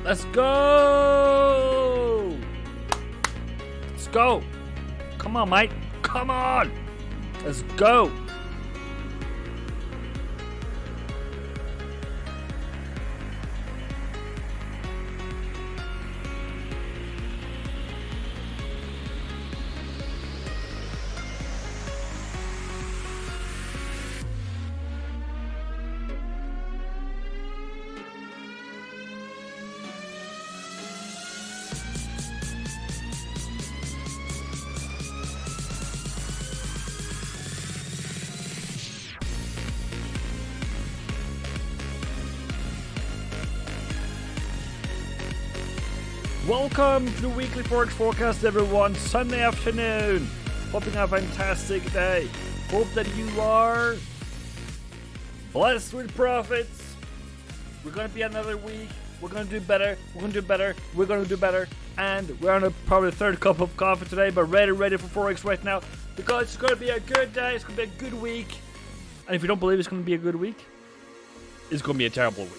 Let's go! Let's go! Come on, mate. Come on! Let's go! Welcome to the Weekly Market Forecast, everyone. Sunday afternoon. Hoping you have a fantastic day. Hope that you are blessed with profits. We're going to be another week. We're going to do better. We're going to do better. We're going to do better. And we're on probably the third cup of coffee today, but ready for Forex right now. Because it's going to be a good day. It's going to be a good week. And if you don't believe it's going to be a good week, it's going to be a terrible week.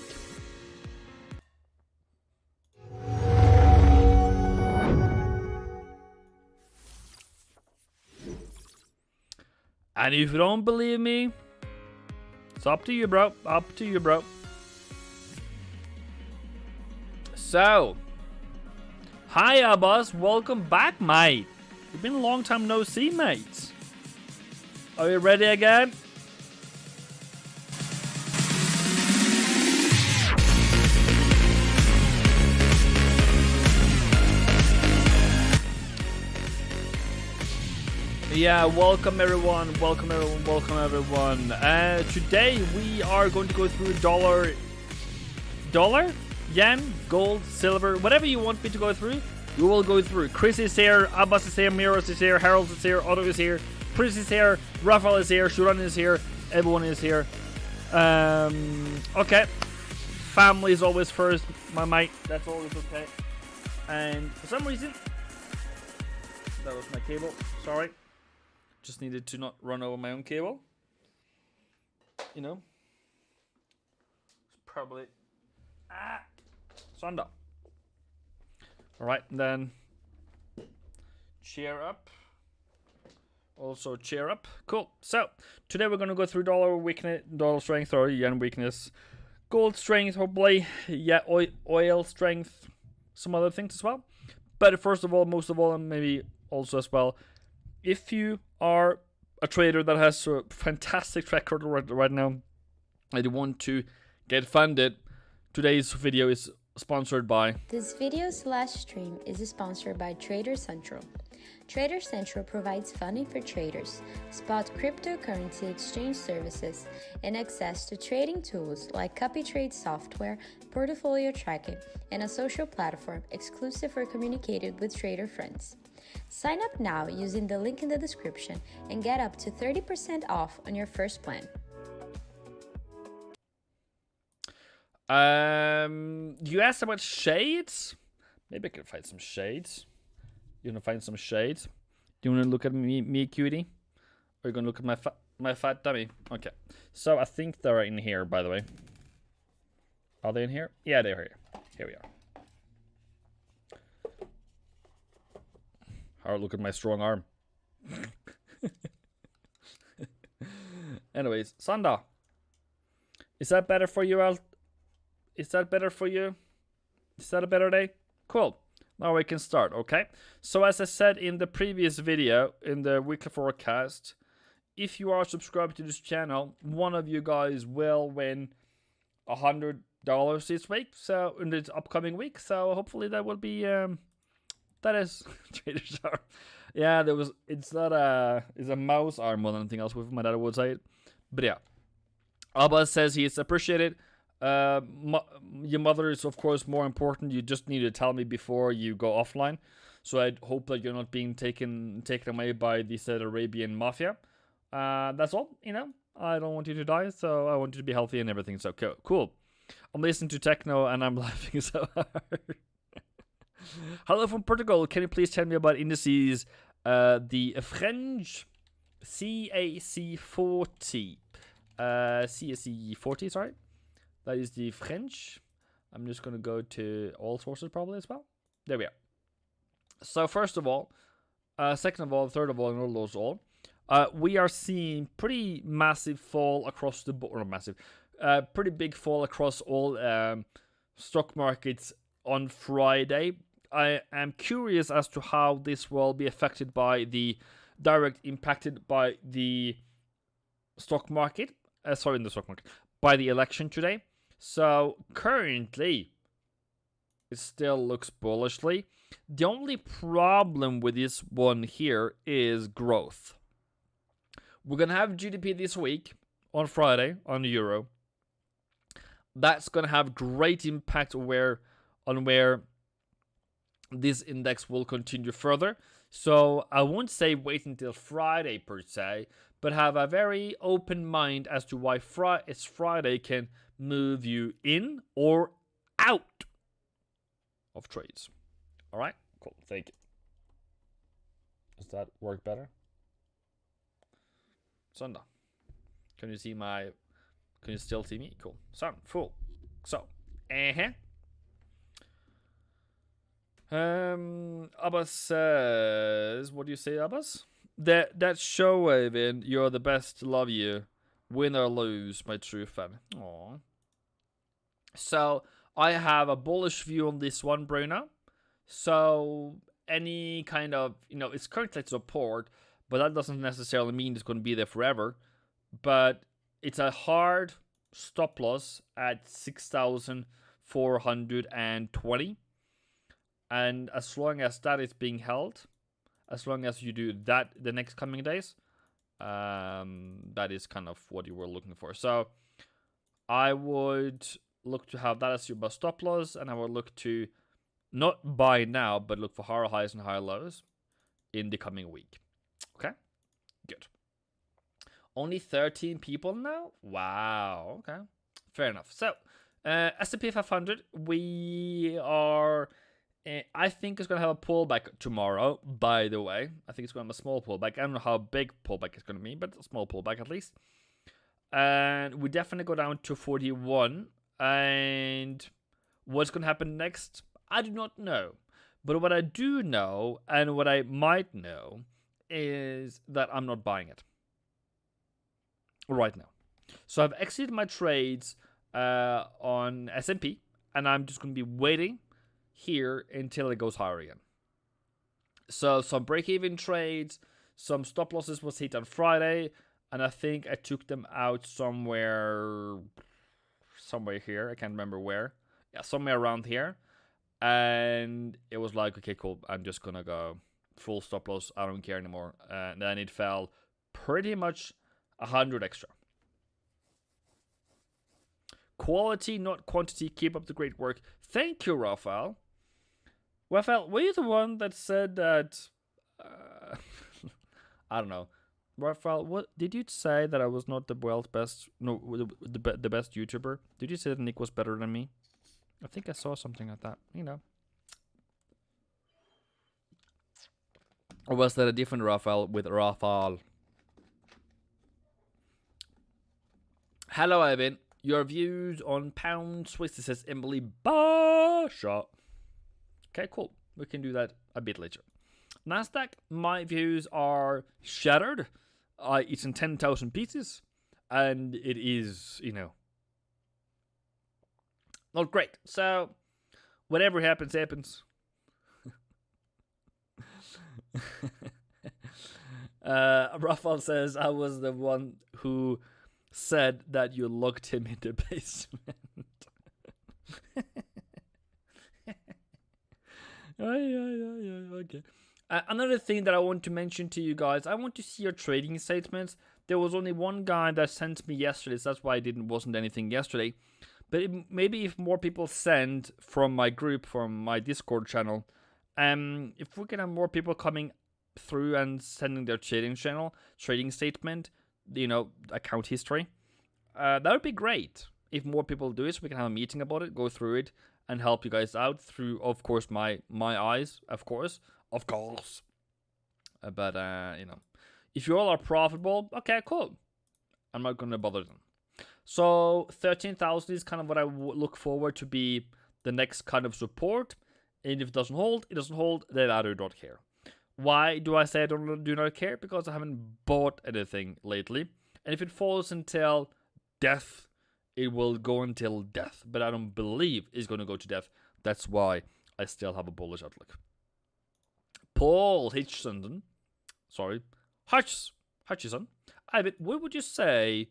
And if you don't believe me, it's up to you, bro. Up to you, bro. So, hiya, boss. Welcome back, mate. It's been a long time no see, mates. Are you ready again? Yeah, welcome everyone, welcome everyone. Today we are going to go through dollar, yen, gold, silver, whatever you want me to go through, we will go through. Chris is here, Abbas is here, Miros is here, Harold is here, Otto is here, Chris is here, Rafael is here, Shuran is here, everyone is here. Okay, family is always first, my mate, that's always okay. And for some reason, that was my cable, sorry. Just needed to not run over my own cable. You know. It's probably Sonda. Alright, then cheer up. Also cheer up. Cool. So today we're gonna go through dollar weakness, dollar strength or yen weakness, gold strength, hopefully, yeah, oil strength, some other things as well. But first of all, most of all, and maybe also as well, if you are a trader that has a fantastic track record right now and you want to get funded, today's video is sponsored by... This video/stream is sponsored by Trader Central. Trader Central provides funding for traders, spot cryptocurrency exchange services, and access to trading tools like copy trade software, portfolio tracking, and a social platform exclusive for communicating with trader friends. Sign up now using the link in the description and get up to 30% off on your first plan. You asked about shades? Maybe I can find some shades. You wanna find some shades? Do you wanna look at me cutie? Or are you gonna look at my fat dummy? Okay. So I think they're in here, by the way. Are they in here? Yeah, they're here. Here we are. Or look at my strong arm. Anyways, Sanda. Is that better for you, Al? Is that better for you? Is that a better day? Cool. Now we can start, okay? So as I said in the previous video, in the weekly forecast, if you are subscribed to this channel, one of you guys will win $100 this week. So in the upcoming week. So hopefully that will be that is trader's arm. Yeah, there was. It's not a. It's a mouse arm more than anything else. With my dad would say it. But yeah, Abbas says he is appreciated. Your mother is of course more important. You just need to tell me before you go offline. So I hope that you're not being taken away by the Saudi Arabian mafia. That's all. You know, I don't want you to die, so I want you to be healthy and everything. So cool. I'm listening to techno and I'm laughing so hard. Hello from Portugal. Can you please tell me about indices? The French CAC 40. CAC 40, sorry. That is the French. I'm just going to go to all sources probably as well. There we are. So first of all, second of all, third of all, and all those all, we are seeing pretty massive fall across the board. Or massive, pretty big fall across all stock markets on Friday. I am curious as to how this will be affected by the impacted by the stock market. By the election today. So currently, it still looks bullishly. The only problem with this one here is growth. We're gonna have GDP this week on Friday on the euro. That's gonna have great impact on where this index will continue further. So I won't say wait until Friday per se, but have a very open mind as to why Friday can move you in or out of trades. All right, cool. Thank you. Does that work better? Sunda. Can you still see me? Cool. Sun, full. So, Abbas says, what do you say, Abbas? That show, Evan, you're the best, love you. Win or lose, my true fan. Aww. So, I have a bullish view on this one, Bruno. So, any kind of, it's currently at support, but that doesn't necessarily mean it's going to be there forever. But it's a hard stop loss at 6,420. And as long as that is being held, as long as you do that the next coming days, that is kind of what you were looking for. So I would look to have that as your stop loss, and I would look to not buy now, but look for higher highs and higher lows in the coming week. Okay, good. Only 13 people now? Wow, okay. Fair enough. So, S&P 500, we are... I think it's going to have a pullback tomorrow, by the way. I think it's going to have a small pullback. I don't know how big pullback it's going to be, but a small pullback at least. And we definitely go down to 41. And what's going to happen next? I do not know. But what I do know, and what I might know, is that I'm not buying it right now. So I've exited my trades on S&P, and I'm just going to be waiting here until it goes higher again. So some break-even trades, some stop losses was hit on Friday, and I think I took them out somewhere here. I can't remember where. Yeah, somewhere around here. And it was like, okay, cool. I'm just gonna go full stop loss. I don't care anymore. And then it fell pretty much 100 extra. Quality, not quantity. Keep up the great work. Thank you, Raphael. Raphael, were you the one that said that... I don't know. Raphael, what did you say that I was not the best YouTuber? Did you say that Nick was better than me? I think I saw something like that, Or was that a different Raphael with Raphael? Hello, Evan. Your views on pound Swiss, says Emily Basha. Okay, cool. We can do that a bit later. Nasdaq, my views are shattered. It's in 10,000 pieces. And it is, not great. So, whatever happens, happens. Raphael says, I was the one who said that you locked him in the basement. Okay. Another thing that I want to mention to you guys, I want to see your trading statements. There was only one guy that sent me yesterday, so that's why I wasn't anything yesterday. But maybe if more people send from my group, from my Discord channel, if we can have more people coming through and sending their trading statement, account history, that would be great. If more people do it, so we can have a meeting about it, go through it, and help you guys out through, of course, my eyes, of course. But, if you all are profitable, okay, cool. I'm not going to bother them. So 13,000 is kind of what I look forward to be the next kind of support. And if it doesn't hold, it doesn't hold, then I do not care. Why do I say I do not care? Because I haven't bought anything lately. And if it falls until death, it will go until death. But I don't believe it's going to go to death. That's why I still have a bullish outlook. Paul Hutchison. Ivan, what would you say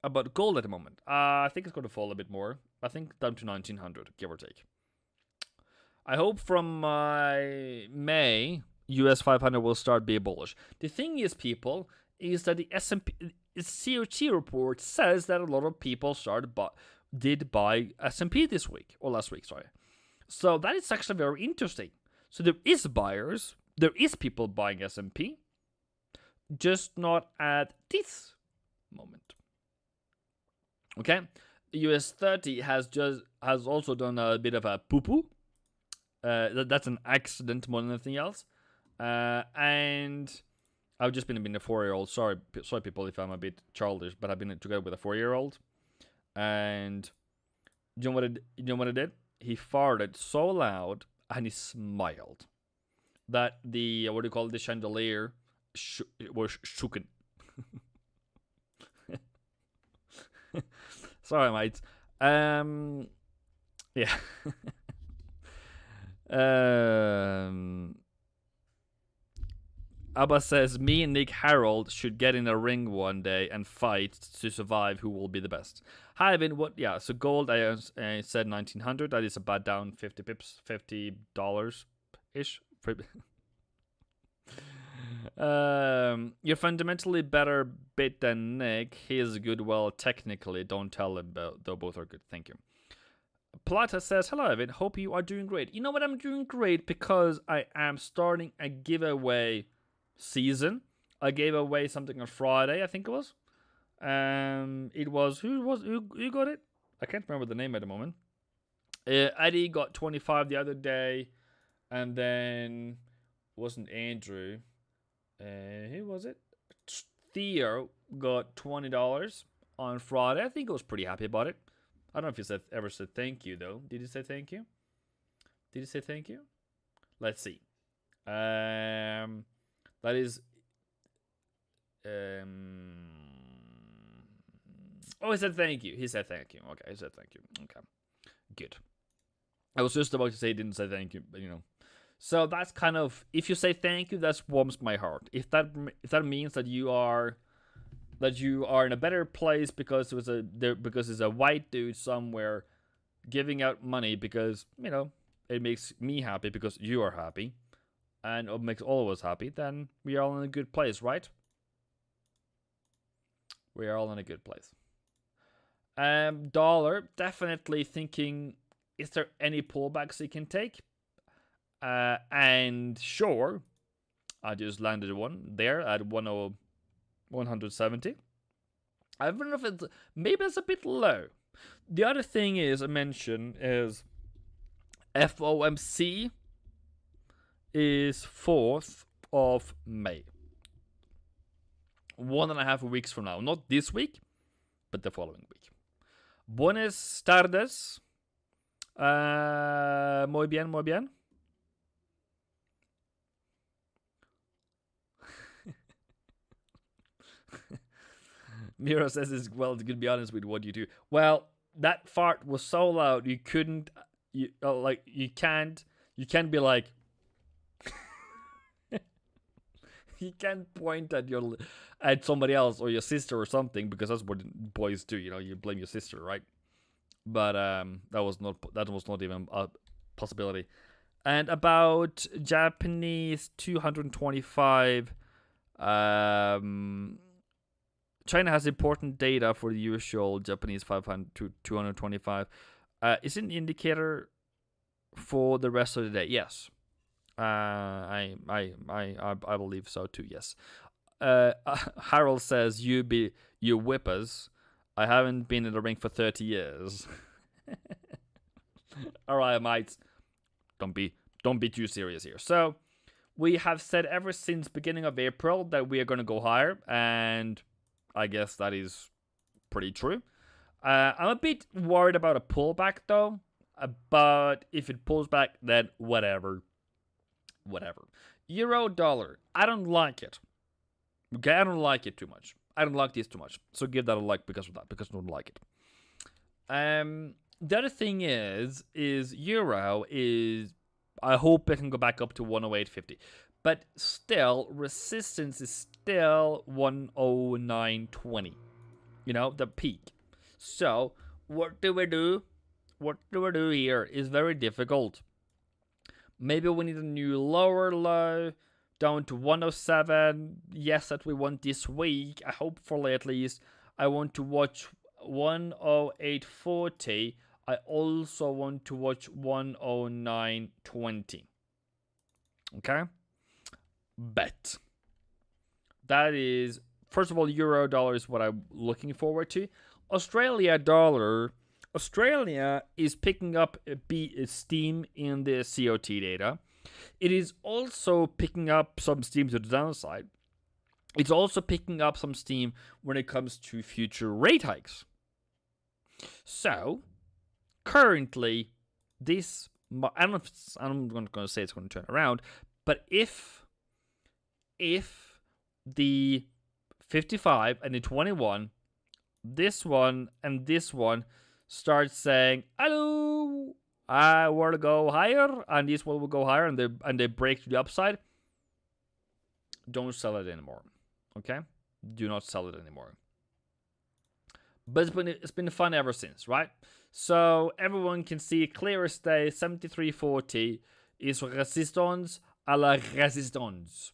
about gold at the moment? I think it's going to fall a bit more. I think down to 1900, give or take. I hope from May, US 500 will start being bullish. The thing is, people, is that the S&P COT report says that a lot of people did buy S&P this week, or last week, sorry. So that is actually very interesting. So there is buyers, there is people buying S&P, just not at this moment. Okay, US 30 has also done a bit of a poo-poo. That's an accident more than anything else. And I've just been a 4-year-old. Sorry, people, if I'm a bit childish, but I've been together with a 4-year-old. And you know what I did? He farted so loud and he smiled that the the chandelier was shooken. Sorry, mates. Yeah. Abba says, me and Nick Harold should get in a ring one day and fight to survive who will be the best. Hi, Ivan. What? Yeah, so gold, I said 1900. That is about down 50 pips, $50-ish. You're fundamentally better bit than Nick. He is good, well, technically. Don't tell him, though both are good. Thank you. Plata says, hello, Evan. Hope you are doing great. You know what? I'm doing great because I am starting a giveaway season. I gave away something on Friday, I think it was. Who got it? I can't remember the name at the moment. Eddie got 25 the other day, and then wasn't Andrew. Who was it? Theo got $20 on Friday. I think I was pretty happy about it. I don't know if he ever said thank you, though. Did he say thank you? Did he say thank you? Let's see. That is... Oh, he said thank you. He said thank you. Okay, he said thank you. Okay. Good. I was just about to say he didn't say thank you, but you know. So that's kind of... If you say thank you, that warms my heart. If that means that you are in a better place because there's a white dude somewhere giving out money because, you know, it makes me happy because you are happy and it makes all of us happy, then we are all in a good place, right? We are all in a good place. Dollar, definitely thinking, is there any pullbacks he can take? And sure, I just landed one there at 170. I don't know if maybe it's a bit low. The other thing is I mentioned is FOMC is 4th of May. 1.5 weeks from now. Not this week, but the following week. Buenas tardes. Muy bien, muy bien. Mira says, well, to be honest with what you do. Well, that fart was so loud you couldn't, you can't be like, you can't point at somebody else or your sister or something because that's what boys do. You know, you blame your sister, right? But that was not even a possibility. And about Japanese 225. China has important data for the usual Japanese 500 to 225. Is it an indicator for the rest of the day? Yes. I believe so too. Yes. Harold says you whippers. I haven't been in the ring for 30 years. All right, mates. Don't be too serious here. So we have said ever since beginning of April that we are going to go higher, and I guess that is pretty true. I'm a bit worried about a pullback, though. But if it pulls back, then whatever. Euro dollar. I don't like it. Okay, I don't like it too much. I don't like this too much. So give that a like because of that, because I don't like it. The other thing is euro is, I hope it can go back up to 108.50. But still, resistance is still 109.20. You know, the peak. So, what do we do? What do we do here is very difficult. Maybe we need a new lower low down to 107. Yes, that we want this week. Hopefully, at least. I want to watch 108.40. I also want to watch 109.20. Okay? Bet. That is, first of all, euro dollar is what I'm looking forward to. Australia dollar. Australia is picking up steam in the COT data. It is also picking up some steam to the downside. It's also picking up some steam when it comes to future rate hikes. So, currently, this, I'm not going to say it's going to turn around, but if the 55 and the 21, this one and this one start saying, hello, I want to go higher, and this one will go higher, and they break to the upside, don't sell it anymore. Okay? Do not sell it anymore. But it's been fun ever since, right? So everyone can see clear as day, 73.40 is resistance à la résistance.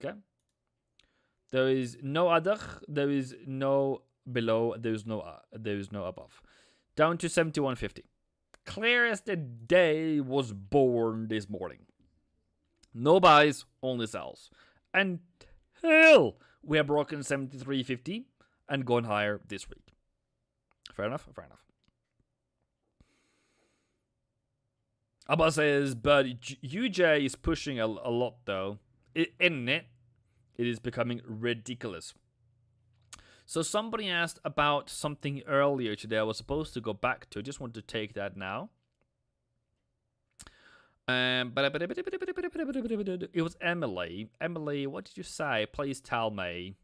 Okay? There is no other, there is no below, there is no above. Down to 71.50. Clear as the day was born this morning. No buys, only sells. Until we have broken 73.50 and gone higher this week. Fair enough? Fair enough. Abba says, but UJ is pushing a lot though. Isn't it? It is becoming ridiculous. So somebody asked about something earlier today I was supposed to go back to. I just want to take that now. It was Emily. Emily, what did you say? Please tell me.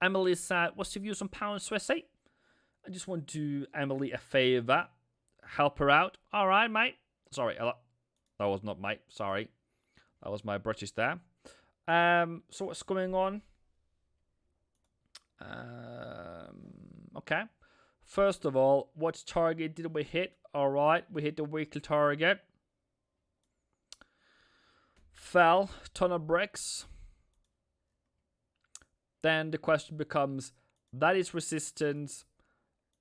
Emily said, what's your views on pound Swissy? I just want to do Emily a favor. Help her out. All right, mate. Sorry, that was not mate. Sorry. That was my British there. So what's going on? Okay. First of all, what target did we hit? All right, we hit the weekly target. Fell, ton of bricks. Then the question becomes, that is resistance,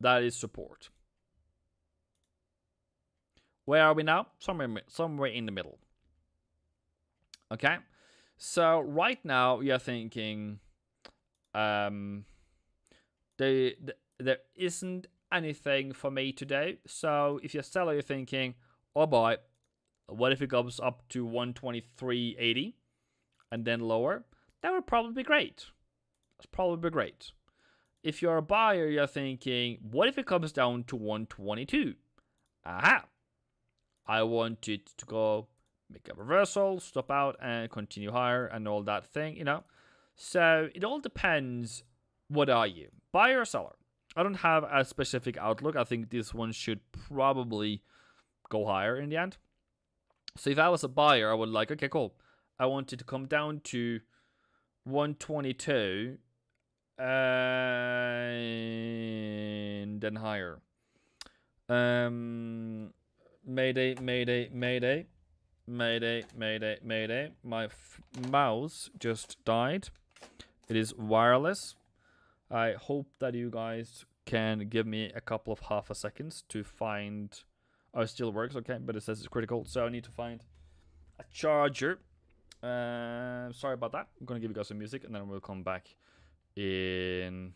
that is support. Where are we now? Somewhere in the middle. Okay. So right now you're thinking, there isn't anything for me to do. So if you're a seller, you're thinking, oh boy, what if it goes up to 123.80 and then lower? That would probably be great. That's probably great. If you're a buyer, you're thinking, what if it comes down to 122? Aha! I want it to go make a reversal, stop out, and continue higher, and all that thing, you know. So it all depends. What are you, buyer or seller? I don't have a specific outlook. I think this one should probably go higher in the end. So if I was a buyer, I would like, okay, cool. I want it to come down to 122 and then higher. Mayday, mayday, mayday. Mayday, mayday, mayday. My mouse just died. It is wireless. I hope that you guys can give me a couple of half a seconds to find... Oh, it still works, okay, but it says it's critical, so I need to find a charger. Sorry about that. I'm gonna give you guys some music, and then we'll come back in...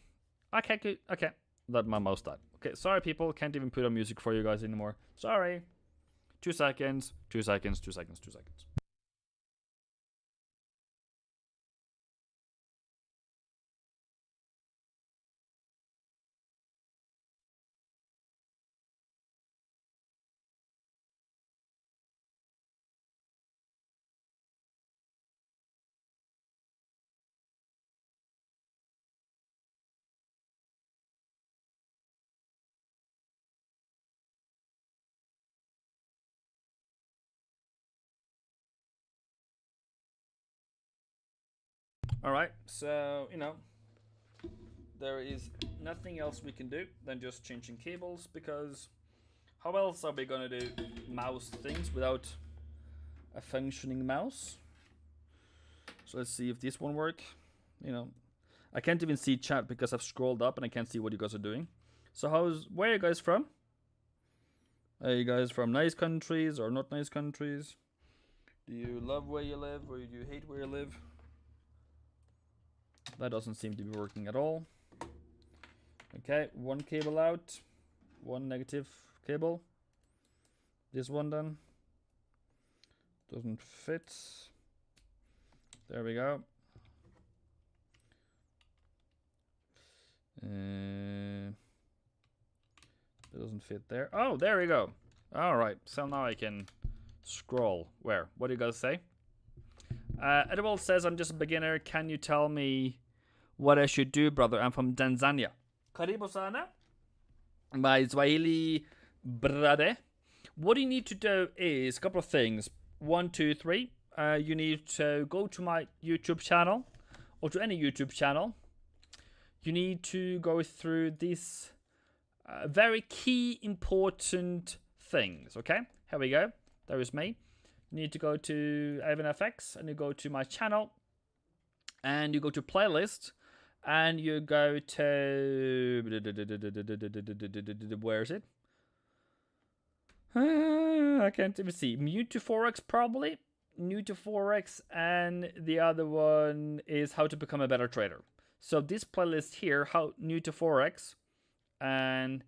Okay, good. Okay, let my mouse died. Okay, sorry people, can't even put on music for you guys anymore. Sorry. 2 seconds, 2 seconds, 2 seconds, 2 seconds. All right, so there is nothing else we can do than just changing cables, because how else are we gonna do mouse things without a functioning mouse? So let's see if this one work. I can't even see chat because I've scrolled up and I can't see what you guys are doing. So where are you guys from? Are you guys from nice countries or not nice countries? Do you love where you live or do you hate where you live? That doesn't seem to be working at all. Okay, one cable out, one negative cable. This one then doesn't fit. There we go. It doesn't fit there. Oh, there we go. All right, so now I can scroll. Where? What do you guys say? Edwald says, I'm just a beginner. Can you tell me what I should do, brother? I'm from Tanzania. Karibu sana. My Swahili brother. What you need to do is a couple of things. 1, 2, 3. You need to go to my YouTube channel or to any YouTube channel. You need to go through these very key important things. Okay, here we go. There is me. You need to go to AvenFX and you go to my channel and you go to playlist and you go to where is it? I can't even see. Mute to Forex probably. New to Forex, and the other one is how to become a better trader. So this playlist here, how new to Forex and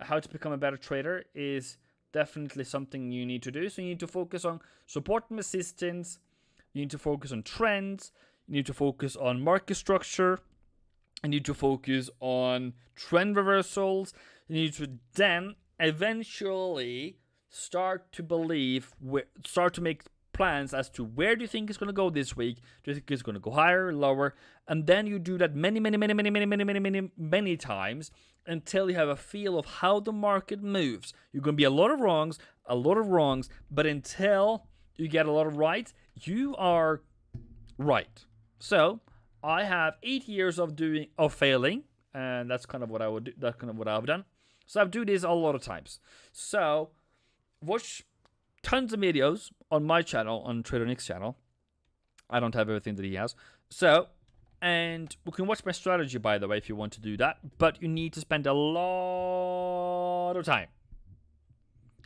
how to become a better trader, is definitely something you need to do. So you need to focus on support and resistance. You need to focus on trends. You need to focus on market structure. You need to focus on trend reversals. You need to then eventually start to make plans as to where do you think it's going to go this week. Do you think it's going to go higher, lower? And then you do that many times until you have a feel of how the market moves. You're going to be a lot of wrongs, but until you get a lot of right, you are right. So I have 8 years of failing, and that's kind of what I would do. That's kind of what I've done. So I've do this a lot of times. So watch tons of videos on my channel, on Trader Nick's channel. I don't have everything that he has. So, and you can watch my strategy, by the way, if you want to do that. But you need to spend a lot of time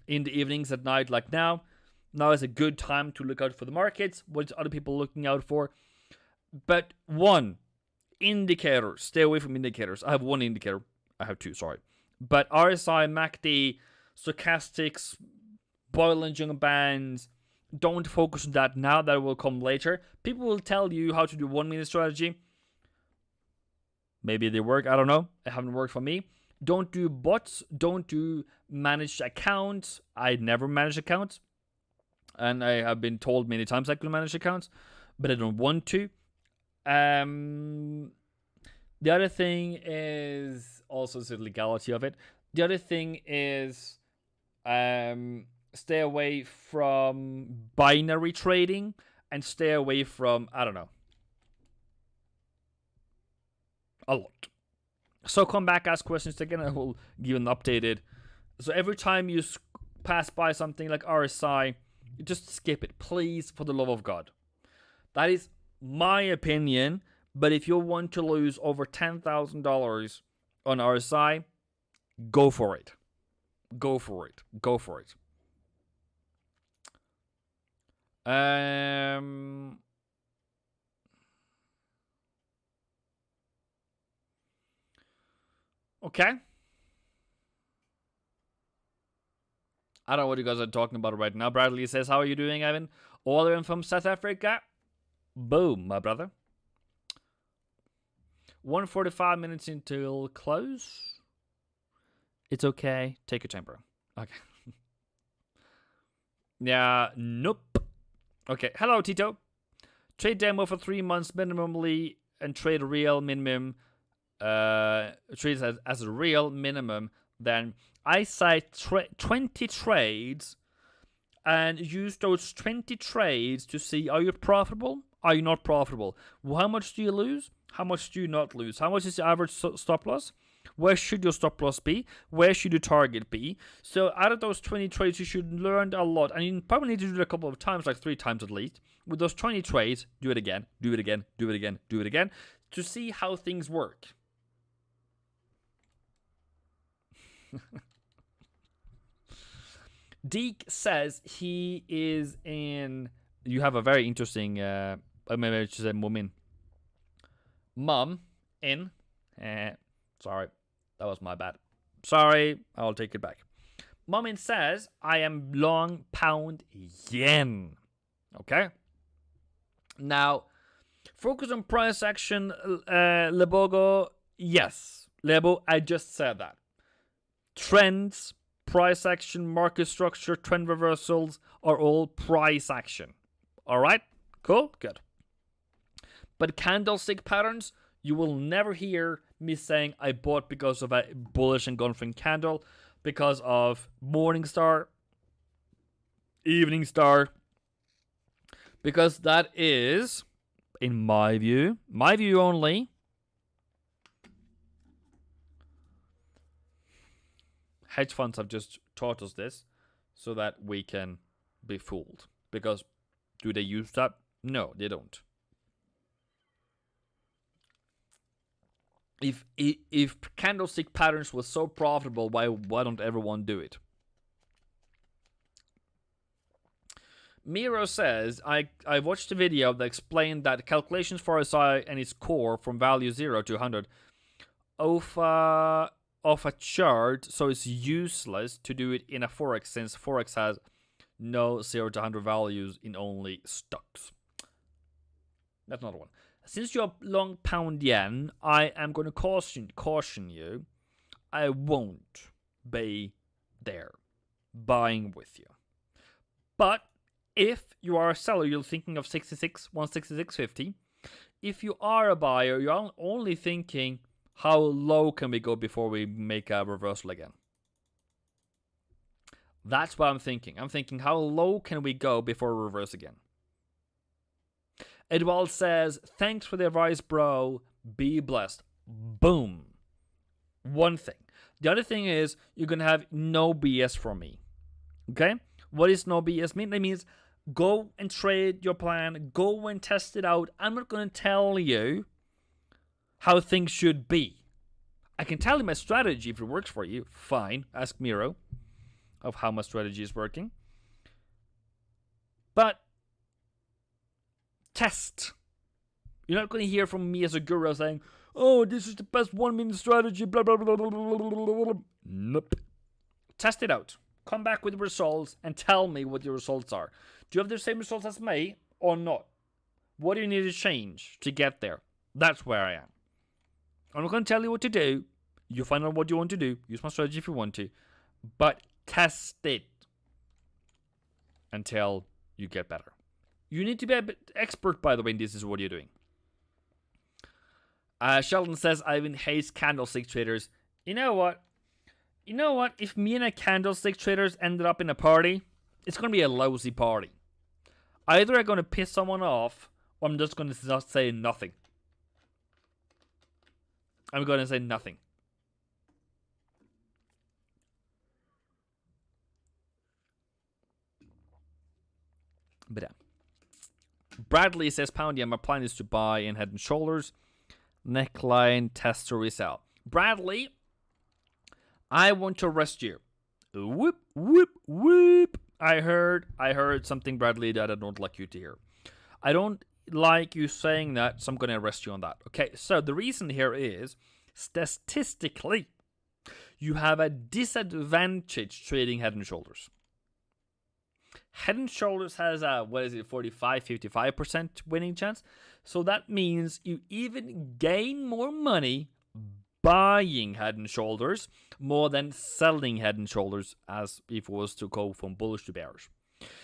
in the evenings, at night, like now. Now is a good time to look out for the markets. What other people looking out for? But indicators. Stay away from indicators. I have one indicator. I have two, sorry. But RSI, MACD, stochastics, Bollinger Bands, don't focus on that now. That will come later. People will tell you how to do 1 minute strategy. Maybe they work. I don't know. It haven't worked for me. Don't do bots. Don't do managed accounts. I never manage accounts. And I have been told many times I can manage accounts, but I don't want to. The other thing is also the legality of it. The other thing is stay away from binary trading and stay away from, I don't know, a lot. So come back, ask questions again, I will give an updated. So every time you pass by something like RSI, you just skip it, please, for the love of God. That is my opinion, but if you want to lose over $10,000 on RSI, go for it. Go for it. Go for it. Okay. I don't know what you guys are talking about right now. Bradley says, how are you doing, Evan? All the way from South Africa. Boom, my brother. 1:45 minutes until close. It's okay. Take your time, bro. Okay. Yeah, nope. Okay, hello, Tito. Trade demo for 3 months minimally and trade real minimum. Trade as a real minimum. Then I cite 20 trades and use those 20 trades to see, are you profitable? are you not profitable? How much do you lose? How much do you not lose? How much is the average stop loss? Where should your stop loss be? Where should your target be? So out of those 20 trades, you should learn a lot. And you probably need to do it a couple of times, like 3 times at least. With those 20 trades, do it again, do it again, do it again, do it again, to see how things work. Deke says he is in... You have a very interesting... maybe I should say mum in. Mum in... sorry, that was my bad. Sorry, I'll take it back. Mumin says, I am long pound yen. Okay? Now, focus on price action, Lebogo. Yes, Lebo, I just said that. Trends, price action, market structure, trend reversals are all price action. Alright? Cool? Good. But candlestick patterns, you will never hear me saying I bought because of a bullish engulfing candle, because of morning star, evening star, because that is, in my view only, hedge funds have just taught us this so that we can be fooled. Because do they use that? No, they don't. If candlestick patterns was so profitable, why don't everyone do it? Miro says, I watched a video that explained that calculations for RSI and its core from value 0 to 100 of a chart, so it's useless to do it in a Forex, since Forex has no 0 to 100 values in only stocks. That's another one. Since you're long pound yen, I am going to caution you. I won't be there buying with you. But if you are a seller, you're thinking of 166.50. If you are a buyer, you're only thinking, how low can we go before we make a reversal again? That's what I'm thinking. I'm thinking, how low can we go before we reverse again? Edwald says, thanks for the advice, bro. Be blessed. Boom. One thing. The other thing is, you're going to have no BS from me. Okay? What does no BS mean? That means go and trade your plan. Go and test it out. I'm not going to tell you how things should be. I can tell you my strategy if it works for you. Fine. Ask Miro of how my strategy is working. But test. You're not going to hear from me as a guru saying, oh, this is the best 1 minute strategy, blah, blah, blah, blah, blah, blah, blah. Nope. Test it out. Come back with results and tell me what your results are. Do you have the same results as me or not? What do you need to change to get there? That's where I am. I'm not going to tell you what to do. You find out what you want to do. Use my strategy if you want to. But test it until you get better. You need to be an expert, by the way, and this is what you're doing. Sheldon says, Ivan hates candlestick traders. You know what? If me and a candlestick traders ended up in a party, it's going to be a lousy party. Either I'm going to piss someone off, or I'm just going to not say nothing. I'm going to say nothing. But yeah. Bradley says, Poundy, my plan is to buy in Head and Shoulders. Neckline, test to resell. Bradley, I want to arrest you. Whoop, whoop, whoop. I heard something, Bradley, that I don't like you to hear. I don't like you saying that, so I'm going to arrest you on that. Okay, so the reason here is, statistically, you have a disadvantage trading Head and Shoulders. Head and Shoulders has a, 45-55% winning chance. So that means you even gain more money buying Head and Shoulders more than selling Head and Shoulders, as if it was to go from bullish to bearish.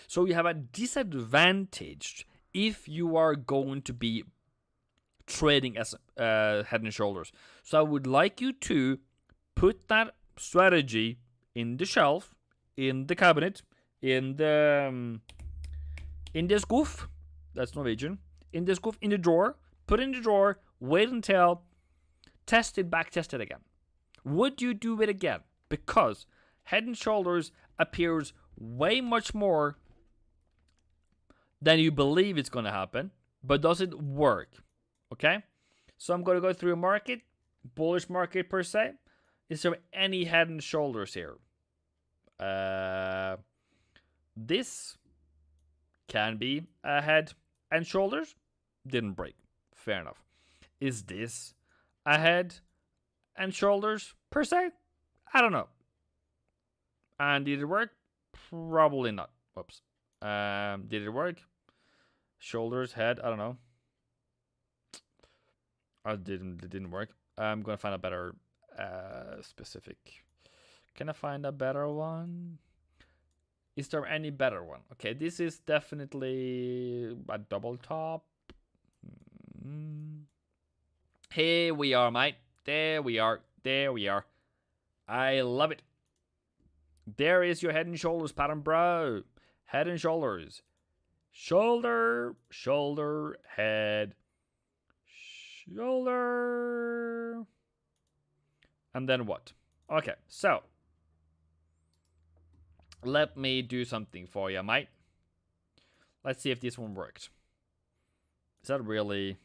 So you have a disadvantage if you are going to be trading as Head and Shoulders. So I would like you to put that strategy in the shelf, in the cabinet, in the skuff, that's Norwegian, in this groove in the drawer, put it in the drawer, wait until, test it, back test it again. Would you do it again? Because Head and Shoulders appears way much more than you believe it's going to happen, but does it work? Okay? So I'm going to go through a market, bullish market per se. Is there any Head and Shoulders here? This can be a Head and Shoulders. Didn't break. Fair enough. Is this a Head and Shoulders per se? I don't know. And did it work? Probably not. Whoops. Did it work? Shoulders, head, I don't know. It didn't work. I'm gonna find a better specific. Can I find a better one? Is there any better one? Okay, this is definitely a double top. Here we are, mate. There we are. There we are. I love it. There is your Head and Shoulders pattern, bro. Head and Shoulders. Shoulder, shoulder, head, shoulder. And then what? Okay, so let me do something for you, mate. Let's see if this one worked. Is that really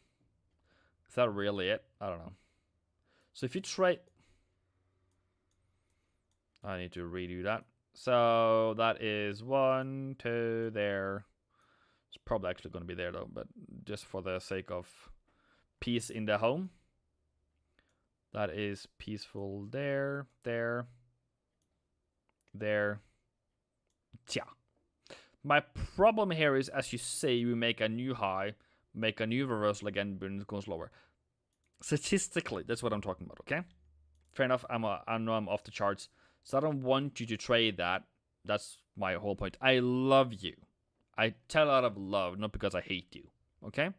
it? I don't know. So if you try, I need to redo that. So that is 1, 2 there. It's probably actually going to be there though, but just for the sake of peace in the home. That is peaceful there, there, there. Yeah. My problem here is, as you say, we make a new high, make a new reversal again, but it goes lower. Statistically, that's what I'm talking about, okay? Fair enough, I know I'm off the charts, so I don't want you to trade that. That's my whole point. I love you. I tell out of love, not because I hate you, okay?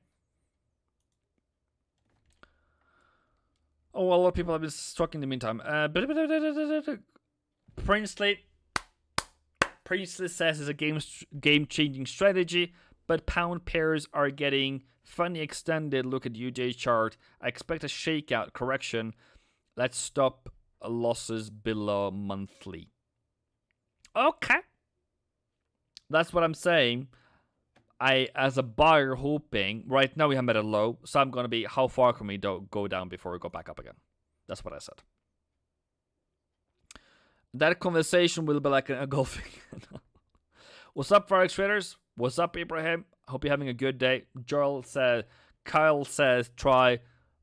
Oh, well, a lot of people have been struck in the meantime. Princely says it's a game-changing strategy, but pound pairs are getting funny extended. Look at UJ chart. I expect a shakeout correction. Let's stop losses below monthly. Okay. That's what I'm saying. I, as a buyer, hoping, right now we have at a low, so I'm going to be, how far can we go down before we go back up again? That's what I said. That conversation will be like a golfing. What's up, Forex traders? What's up, Ibrahim? Hope you're having a good day. Kyle says, try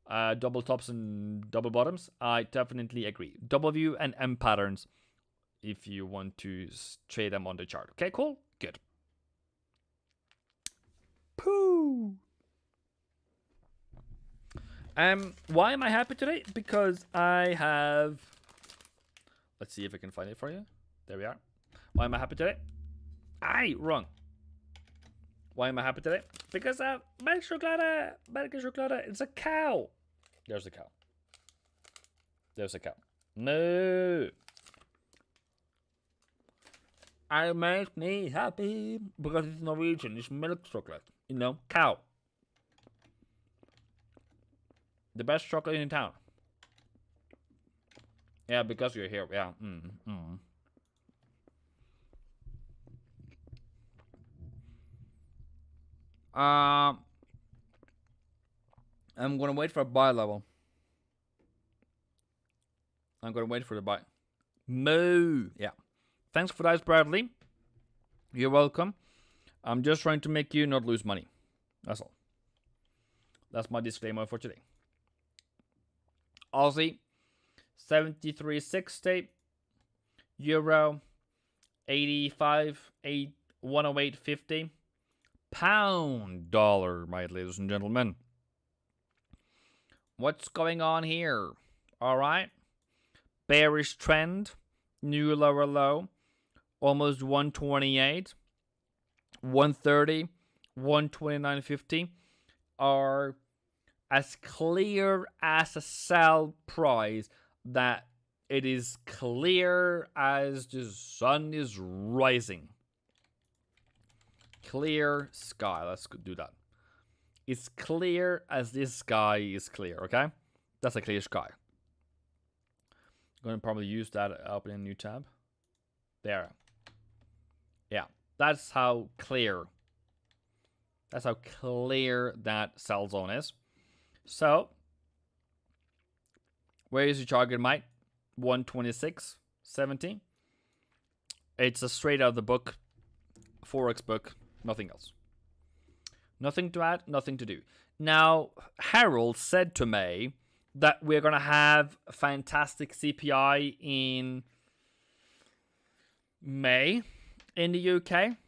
double tops and double bottoms. I definitely agree. W and M patterns if you want to trade them on the chart. Okay, cool. Good. Poo. Why am I happy today? Because I have... Let's see if I can find it for you. There we are. Why am I happy today? Wrong. Why am I happy today? Because milk chocolate. It's a cow. There's a cow. There's a cow. No. I make me happy because it's Norwegian. It's milk chocolate. You know, cow. The best chocolate in town. Yeah, because you're here. Yeah. I'm gonna wait for a buy level. I'm gonna wait for the buy. Moo. Yeah. Thanks for that, Bradley. You're welcome. I'm just trying to make you not lose money. That's all. That's my disclaimer for today. Aussie, 73.60. Euro, 85, 108.50. Pound dollar, my ladies and gentlemen. What's going on here? All right. Bearish trend. New lower low. Almost 128. 130. 129.50 are as clear as a sell price that it is clear as the sun is rising. Clear sky. Let's do that. is clear as this sky is clear, okay? That's a clear sky. I'm going to probably use that, open a new tab. There. Yeah, that's how clear. That's how clear that sell zone is. So, where is your target, mate? 126.70. It's a straight out of the book. Forex book. Nothing else. Nothing to add, nothing to do. Now, Harold said to me that we're going to have fantastic CPI in May in the UK.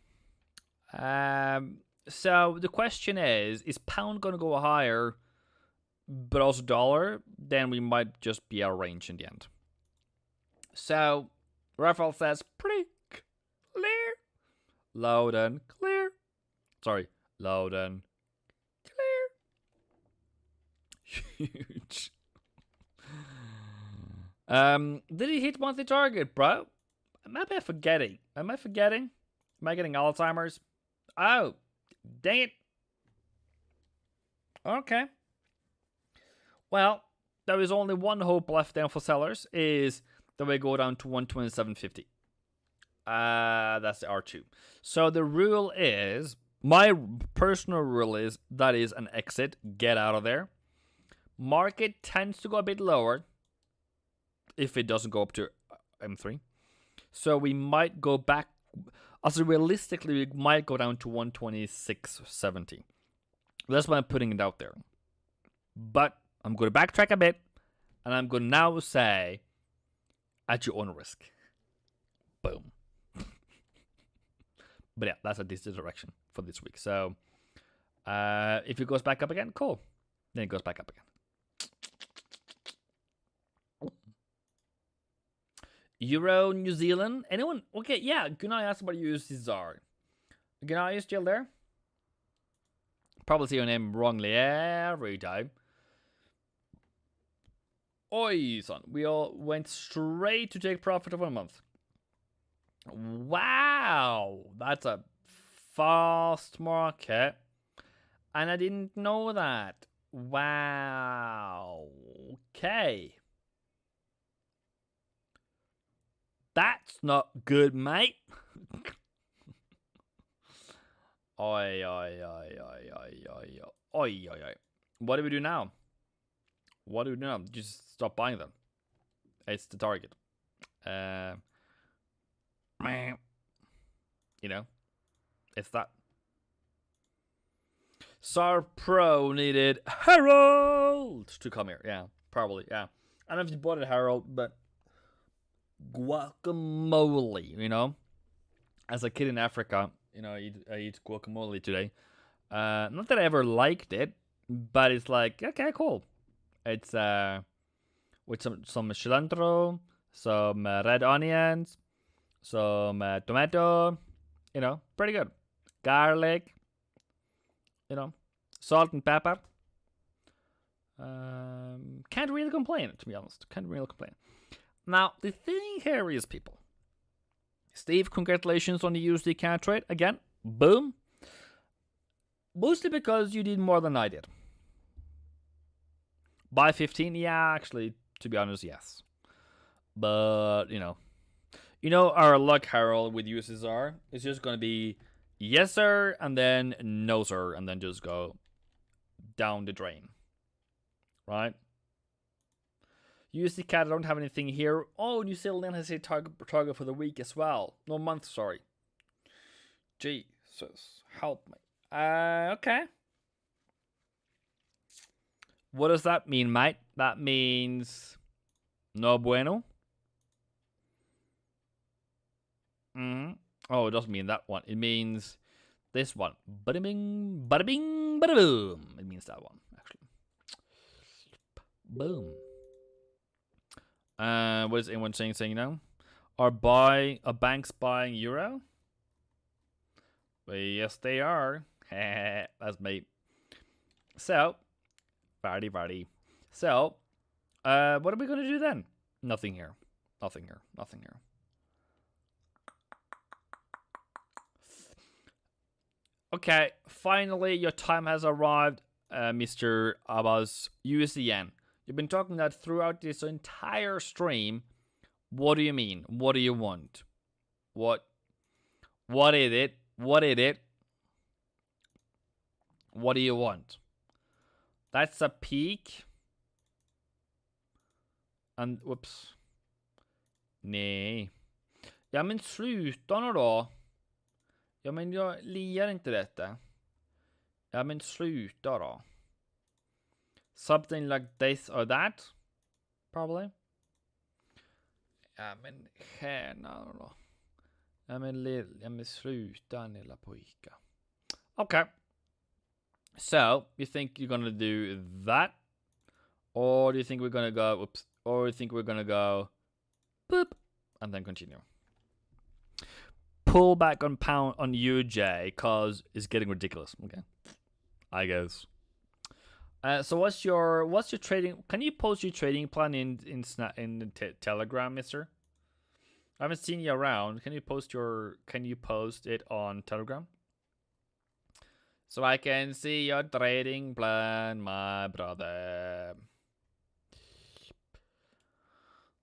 So the question is pound going to go higher, but also dollar? Then we might just be out of range in the end. So, Raphael says, pretty clear. Loud and clear. Sorry, loud and clear. Huge. Did he hit monthly target, bro? Am I forgetting? Am I forgetting? Am I getting Alzheimer's? Oh, dang it. Okay. Well, there is only one hope left then for sellers, is that we go down to 127.50. That's the R2. So the rule is, my personal rule is, that is an exit. Get out of there. Market tends to go a bit lower if it doesn't go up to M3. So we might go back. Also, realistically, we might go down to 126.70. That's why I'm putting it out there. But I'm going to backtrack a bit, and I'm going to now say, at your own risk. Boom. But yeah, that's a decent direction for this week. So if it goes back up again, cool. Then it goes back up again. Euro, New Zealand. Anyone? Okay, yeah. Gunnar asked about USD. Gunnar, are you still there? Probably say your name wrongly every time. Oi, son. We all went straight to take profit of 1 month. Wow. That's a fast market. And I didn't know that. Wow. Okay. That's not good, mate. Oi, oi, oi, oi, oi, oi, oi, oi, oi. What do we do now? What do we do now? Just stop buying them. It's the target. You know, it's that. SAR Pro needed Harold to come here. Yeah, probably. Yeah. I don't know if you bought it, Harold, but guacamole, you know, as a kid in Africa, you know, I eat guacamole today. Not that I ever liked it, but it's like, okay, cool. It's with some cilantro, some red onions, some tomato, you know, pretty good. Garlic, you know, salt and pepper. Can't really complain, to be honest. Can't really complain. Now, the thing here is, people. Steve, congratulations on the USD count trade. Again, boom. Mostly because you did more than I did. By 15? Yeah, actually, to be honest, yes. But, you know, our luck, Harold, with USSR is just going to be yes, sir, and then no, sir, and then just go down the drain. Right? USD CAD, I don't have anything here. Oh, New Zealand has a target for the week as well. No, month, sorry. Jesus, help me. Okay. What does that mean, mate? That means no bueno. Oh, it doesn't mean that one. It means this one. Bada bing, bada bing, bada boom. It means that one, actually. Boom. What is anyone saying now? Are banks buying euro? Well, yes, they are. That's me. So, party. So, what are we gonna do then? Nothing here. Nothing here. Okay, finally, your time has arrived. Mr. Abbas, USD yen. You've been talking that throughout this entire stream. What do you mean? What do you want? What is it? What is it? What do you want? That's a peak. And whoops. Nej. Ja men sluta nu då. Ja men jag liar inte detta. Ja men sluta då. Something like this or that. Probably. Ja men tjena då. Ja men sluta lilla pojka. Okay. So, you think you're gonna do that? Or do you think we're gonna go, oops, or do you think we're gonna go, boop, and then continue? Pull back on pound on UJ, cause it's getting ridiculous. Okay, I guess. So what's your trading? Can you post your trading plan in Telegram, Mister? I haven't seen you around. Can you post it on Telegram? So I can see your trading plan, my brother.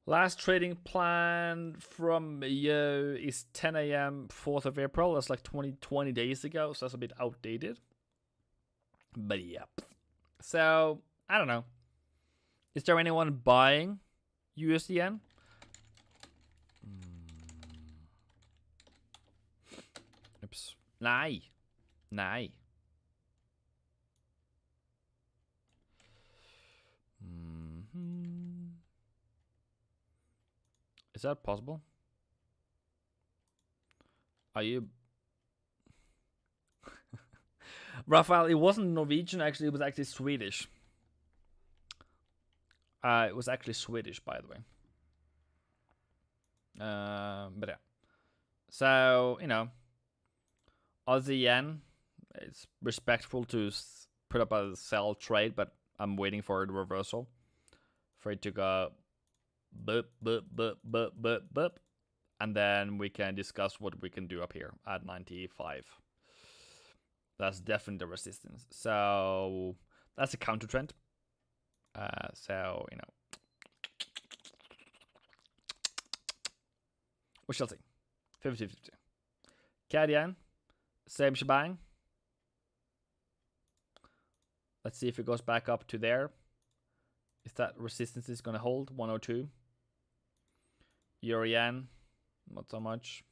Last trading plan from you is 10 a.m. 4th of April. That's like 20 days ago, so that's a bit outdated. But yeah. So, I don't know. Is there anyone buying USDN? Oops. Nej. Is that possible? Are you... Raphael, it wasn't Norwegian, actually, it was actually Swedish. It was actually Swedish, by the way. But yeah. So, you know, Aussie yen, it's respectful to put up a sell trade, but I'm waiting for a reversal. For it to go boop, boop, boop, boop, boop, boop. And then we can discuss what we can do up here at 95. That's definitely the resistance. So that's a counter trend. So, you know, we shall see. 50-50. CAD yen, same shebang. Let's see if it goes back up to there. If that resistance is going to hold, 102. Euro yen, not so much.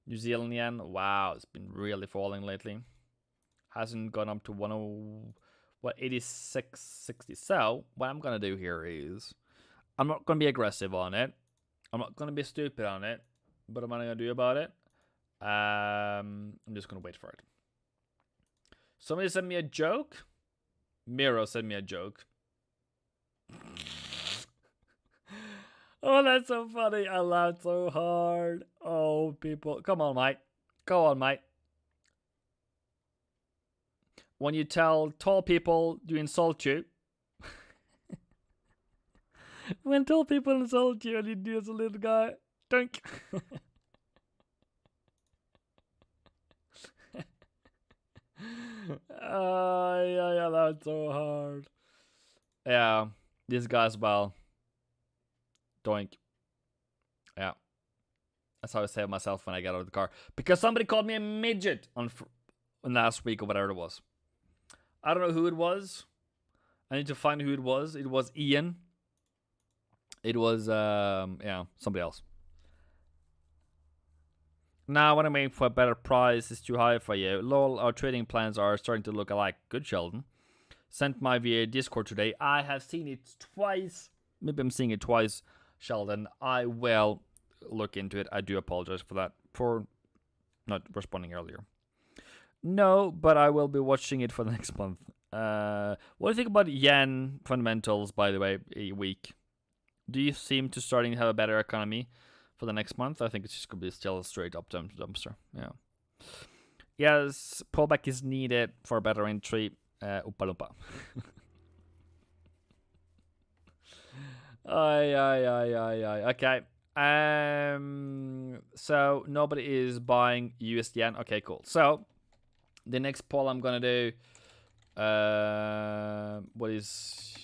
New Zealand yen, wow, it's been really falling lately. Hasn't gone up to 86.60. So what I'm going to do here is, I'm not going to be aggressive on it. I'm not going to be stupid on it. But what am I going to do about it? I'm just going to wait for it. Somebody sent me a joke. Miro sent me a joke. Oh, that's so funny. I laughed so hard. Oh, people. Come on, mate. Go on, mate. When you tell tall people to insult you. When tall people insult you and you do as a little guy. Dunk. I laughed so hard. Yeah, this guy's well. Doink. Yeah. That's how I say it myself when I get out of the car. Because somebody called me a midget on last week or whatever it was. I don't know who it was. I need to find who it was. It was Ian. It was, yeah, somebody else. Now, when I'm waiting for a better price, it's too high for you. Lol, our trading plans are starting to look alike. Good, Sheldon. Sent my via Discord today. I have seen it twice. Maybe I'm seeing it twice, Sheldon. I will look into it. I do apologize for that, for not responding earlier. No, but I will be watching it for the next month. What do you think about yen fundamentals, by the way, a week? Do you seem to starting to have a better economy for the next month? I think it's just going to be still a straight up dumpster. Yeah. Yes, pullback is needed for a better entry. Oompa loompa. Okay. So nobody is buying USDN. Okay, cool. So the next poll I'm gonna do What is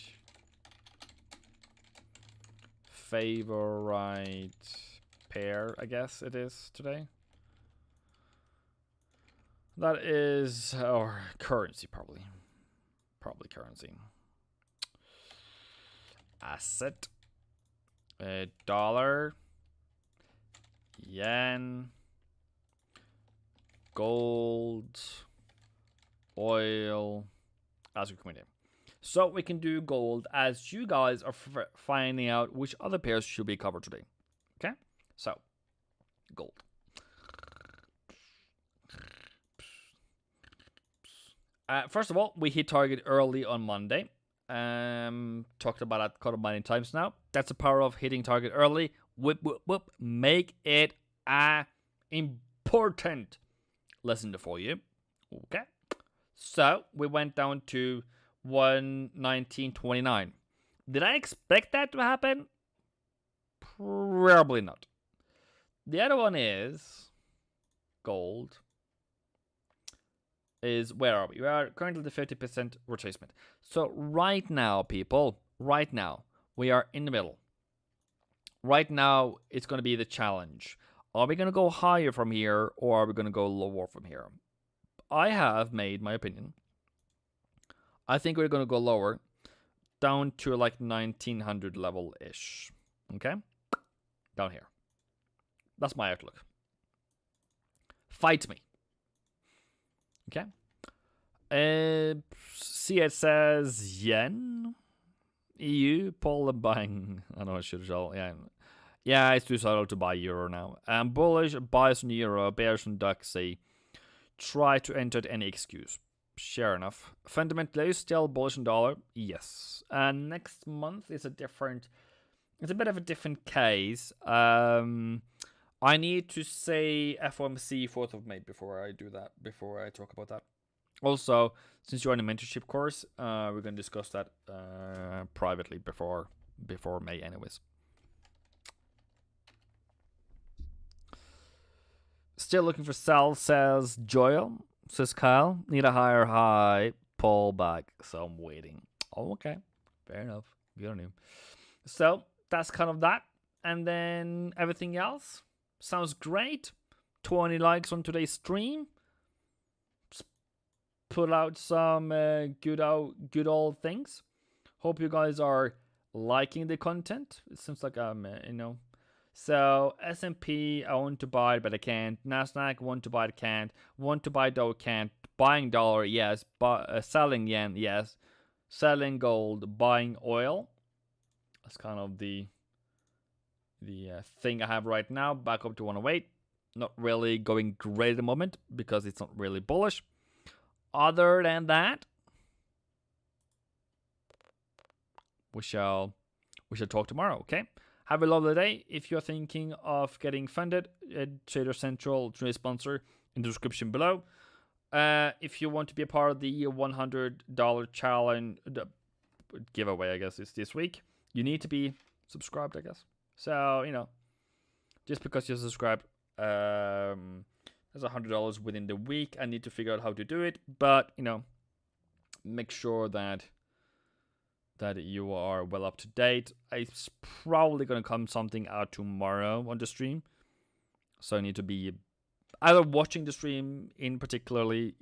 favorite pair? I guess it is today. That is or currency probably. Probably currency. Asset. Dollar. Yen. Gold. Oil. As we come in. So we can do gold as you guys are finding out which other pairs should be covered today. Okay? So, gold. First of all, we hit target early on Monday. Talked about that quite a many times now. That's the power of hitting target early. Whoop, whoop, whoop. Make it a important lesson for you. Okay? So, we went down to 119.29. Did I expect that to happen? Probably not. The other one is gold. Is where are we? We are currently the 50% retracement. So right now, people, right now, we are in the middle. Right now, it's going to be the challenge. Are we going to go higher from here or are we going to go lower from here? I have made my opinion. I think we're going to go lower, down to like 1900 level-ish. Okay? Down here. That's my outlook. Fight me. Okay. See, it says yen, EU, Poland buying. I know I should show. Yeah, it's suicidal to buy euro now. Bullish, buys on euro, bears on DOW. Try to enter at any excuse. Sure enough. Fundamentally, still bullish on dollar. Yes. Next month is a different. It's a bit of a different case. I need to say FOMC 4th of May before I do that, before I talk about that. Also, since you're in a mentorship course, we're going to discuss that privately before May anyways. Still looking for sell, says Joel, says Kyle. Need a higher high, pull back, so I'm waiting. Oh, okay. Fair enough. Good on you. So, that's kind of that. And then everything else. Sounds great. 20 likes on today's stream. Just put out some good old things. Hope you guys are liking the content. It seems like So S&P, I want to buy it, but I can't. Nasdaq, want to buy it, can't. Want to buy DOW, can't. Buying dollar, yes. Selling yen, yes. Selling gold, buying oil. That's kind of the thing I have right now, back up to 108. Not really going great at the moment because it's not really bullish. Other than that, we shall talk tomorrow, okay? Have a lovely day. If you're thinking of getting funded, Trader Central, trade sponsor, in the description below. If you want to be a part of the $100 challenge giveaway, I guess it's this week, you need to be subscribed, I guess. So, just because you're subscribed, that's $100 within the week. I need to figure out how to do it, but, make sure that you are well up to date. It's probably going to come something out tomorrow on the stream. So I need to be either watching the stream in particularly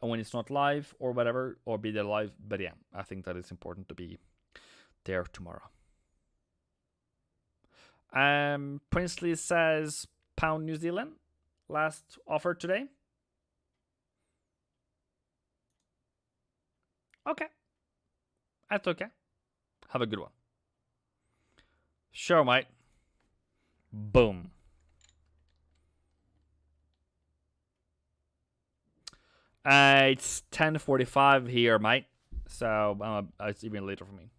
when it's not live or whatever, or be there live. But yeah, I think that it's important to be there tomorrow. Princely says pound New Zealand. Last offer today. Okay. That's okay. Have a good one. Sure, mate. Boom. It's 10:45 here, mate. So it's even later for me.